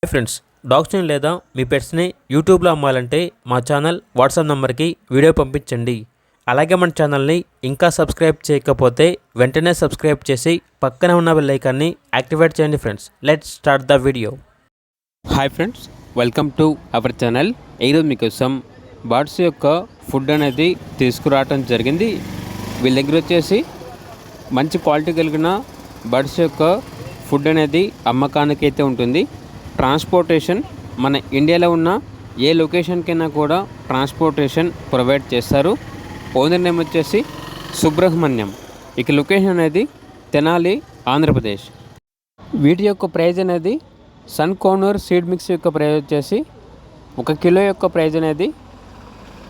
Hi friends, డాగ్స్ని లేదా మీ పెట్స్ని యూట్యూబ్లో అమ్మాలంటే మా ఛానల్ వాట్సాప్ నెంబర్కి వీడియో పంపించండి. అలాగే మన ఛానల్ని ఇంకా సబ్స్క్రైబ్ చేయకపోతే వెంటనే సబ్స్క్రైబ్ చేసి పక్కనే ఉన్న బెల్ ఐకాన్ని యాక్టివేట్ చేయండి. Friends, let's start the video. Hi friends, welcome to our channel. ఈరోజు మీకోసం బర్డ్స్ యొక్క ఫుడ్ అనేది తీసుకురావటం జరిగింది. వీళ్ళ దగ్గర వచ్చేసి మంచి క్వాలిటీ కలిగిన బర్డ్స్ యొక్క ఫుడ్ అనేది అమ్మకానికి అయితే ఉంటుంది. ట్రాన్స్పోర్టేషన్ మన ఇండియాలో ఉన్న ఏ లొకేషన్కైనా కూడా ట్రాన్స్పోర్టేషన్ ప్రొవైడ్ చేస్తారు. ఓనర్ నేమ్ వచ్చేసి సుబ్రహ్మణ్యం. ఇక లొకేషన్ అనేది తెనాలి, ఆంధ్రప్రదేశ్. వీటి యొక్క ప్రైజ్ అనేది సన్ కోనూర్ సీడ్ మిక్స్ యొక్క ప్రైజ్ వచ్చేసి 1 కిలో యొక్క ప్రైజ్ అనేది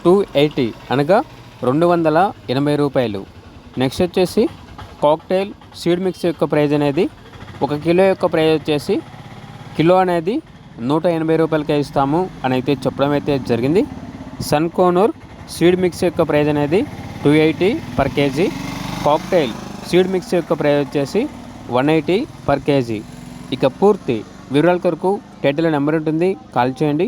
280 అనగా 280 రూపాయలు. నెక్స్ట్ వచ్చేసి కాక్టైల్ సీడ్ మిక్స్ యొక్క ప్రైజ్ అనేది 1 కిలో యొక్క ప్రైజ్ వచ్చేసి కిలో అనేది 180 రూపాయలకే ఇస్తాము అని అయితే చెప్పడం అయితే జరిగింది. సన్ కోనూర్ సీడ్ మిక్స్ యొక్క ప్రైజ్ అనేది 280 per KG. Cocktail seed mix యొక్క ప్రైజ్ వచ్చేసి 180 పర్ కేజీ. ఇక పూర్తి వివరాల కొరకు టైటిల్ నెంబర్ ఉంటుంది, కాల్ చేయండి.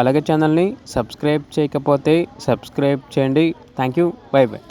అలాగే ఛానల్ని సబ్స్క్రైబ్ చేయకపోతే సబ్స్క్రైబ్ చేయండి. Thank you, by by.